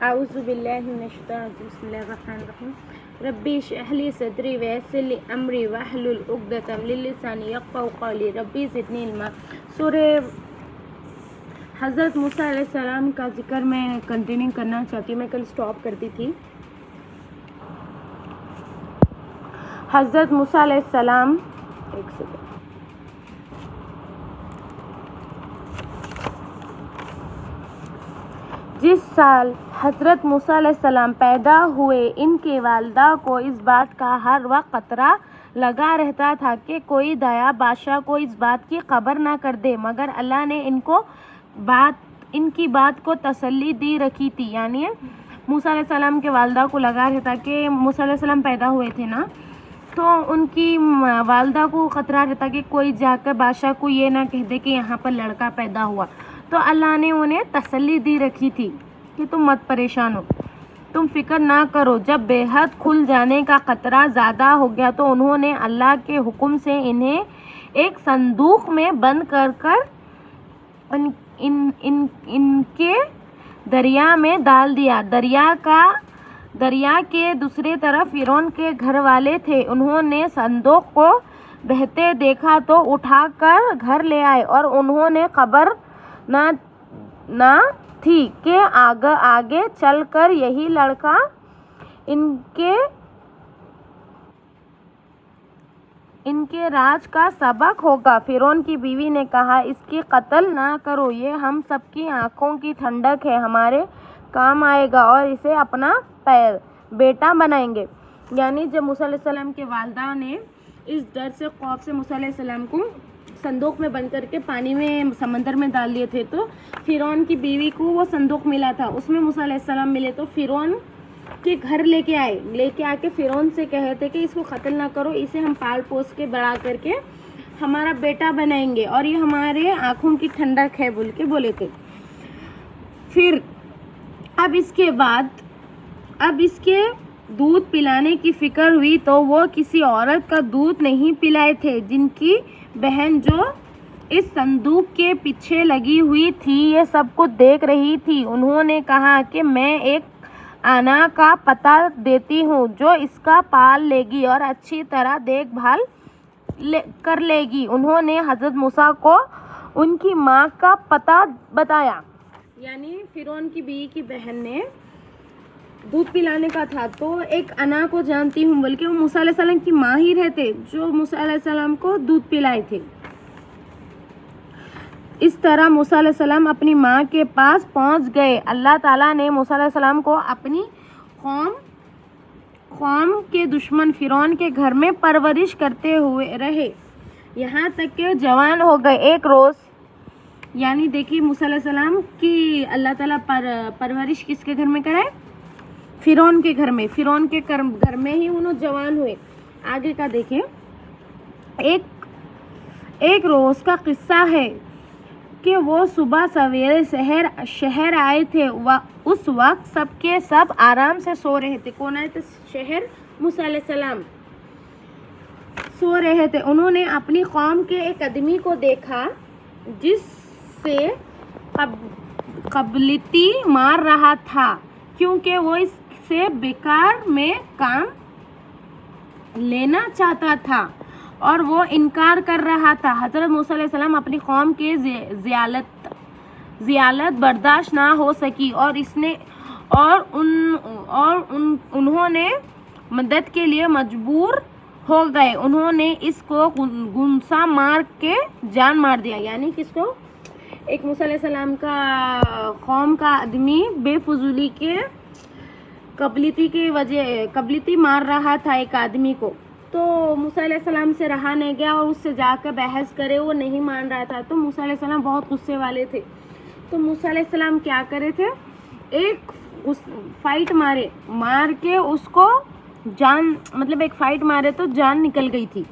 اعوذ باللہ من الشیطان الرجیم بسم اللہ الرحمن الرحیم ربی اشرح لی صدری ویسر لی امری واحلل عقدۃ من لسانی یفقہوا قولی ربی زدنی علما۔ سورہ حضرت موسیٰ علیہ السلام کا ذکر میں کنٹینیو کرنا چاہتی ہوں، میں کل سٹاپ کرتی تھی۔ حضرت موسیٰ علیہ السلام جس سال حضرت موسیٰ علیہ السلام پیدا ہوئے، ان کی والدہ کو اس بات کا ہر وقت خطرہ لگا رہتا تھا کہ کوئی دیا بادشاہ کو اس بات کی خبر نہ کر دے، مگر اللہ نے ان کی بات کو تسلی دی رکھی تھی۔ یعنی موسیٰ علیہ السلام کے والدہ کو لگا رہتا کہ موسیٰ علیہ السلام پیدا ہوئے تھے نا، تو ان کی والدہ کو خطرہ رہتا کہ کوئی جا کر بادشاہ کو یہ نہ کہہ دے کہ یہاں پر لڑکا پیدا ہوا، تو اللہ نے انہیں تسلی دی رکھی تھی کہ تم مت پریشان ہو، تم فکر نہ کرو۔ جب بے حد کھل جانے کا خطرہ زیادہ ہو گیا تو انہوں نے اللہ کے حکم سے انہیں ایک صندوق میں بند کر ان کے دریا میں ڈال دیا۔ دریا کے دوسری طرف فرعون کے گھر والے تھے، انہوں نے صندوق کو بہتے دیکھا تو اٹھا کر گھر لے آئے، اور انہوں نے خبر نہ تھی کہ آگے چل کر یہی لڑکا ان کے راج کا سبب ہوگا۔ فرعون کی بیوی نے کہا، اس کی قتل نہ کرو، یہ ہم سب کی آنکھوں کی ٹھنڈک ہے، ہمارے کام آئے گا اور اسے اپنا بیٹا بنائیں گے۔ یعنی جب موسیٰ علیہ السلام کے والدہ نے اس ڈر سے خوف سے موسیٰ علیہ السلام کو صندوق میں بند کر کے پانی میں سمندر میں ڈال دیے تھے، تو فرعون کی بیوی کو وہ صندوق ملا تھا، اس میں موسیٰ علیہ السلام ملے، تو فرعون کے گھر لے کے آ کے فرعون سے کہے تھے کہ اس کو قتل نہ کرو، اسے ہم پال پوس کے بڑا کر کے ہمارا بیٹا بنائیں گے اور یہ ہمارے آنکھوں کی ٹھنڈک ہے بول کے بولے تھے۔ پھر اب اس کے دودھ پلانے کی فکر ہوئی تو وہ کسی عورت کا دودھ نہیں پلائے تھے، جن کی بہن جو اس صندوق کے پیچھے لگی ہوئی تھی یہ سب کچھ دیکھ رہی تھی۔ انہوں نے کہا کہ میں ایک انا کا پتہ دیتی ہوں جو اس کا پال لے گی اور اچھی طرح دیکھ بھال کر لے گی۔ انہوں نے حضرت موسیٰ کو ان کی ماں کا پتہ بتایا۔ یعنی فرعون کی بیوی کی بہن نے دودھ پلانے کا تھا تو ایک انا کو جانتی ہوں بلکہ وہ موسیٰ علیہ السلام کی ماں ہی رہتے جو موسیٰ علیہ السلام کو دودھ پلائے تھے۔ اس طرح موسیٰ علیہ السلام اپنی ماں کے پاس پہنچ گئے۔ اللہ تعالیٰ نے موسیٰ علیہ السلام کو اپنی قوم کے دشمن فرعون کے گھر میں پرورش کرتے ہوئے رہے، یہاں تک کہ جوان ہو گئے۔ ایک روز یعنی دیکھیے موسیٰ علیہ السلام کی اللہ تعالیٰ پرورش کس کے گھر میں کرائے؟ فرعون کے گھر میں۔ فرعون کے گھر میں ہی انہوں جوان ہوئے۔ آگے کا دیکھیں، ایک روز کا قصہ ہے کہ وہ صبح سویرے شہر آئے تھے، اس وقت سب کے سب آرام سے سو رہے تھے۔ کون آئے تھے شہر؟ موسیٰ علیہ السلام سو رہے تھے۔ انہوں نے اپنی قوم کے ایک آدمی کو دیکھا جس سے قبیلتی مار رہا تھا کیونکہ وہ اس سے بیکار میں کام لینا چاہتا تھا اور وہ انکار کر رہا تھا۔ حضرت موسیٰ علیہ السلام اپنی قوم کے ذلت برداشت نہ ہو سکی اور انہوں نے مدد کے لیے مجبور ہو گئے۔ انہوں نے اس کو گھونسا مار کے جان مار دیا۔ یعنی کس کو؟ ایک موسیٰ علیہ السلام کا قوم کا آدمی بے فضولی کے قبیلتی مار رہا تھا ایک آدمی کو، تو موسیٰ علیہ السلام سے رہا نہیں گیا اور اس سے جا کر بحث کرے، وہ نہیں مان رہا تھا، تو موسیٰ علیہ السلام بہت غصے والے تھے۔ تو موسیٰ علیہ السلام کیا کرے تھے؟ ایک فائٹ مار کے اس کو ایک فائٹ مارے تو جان نکل گئی تھی۔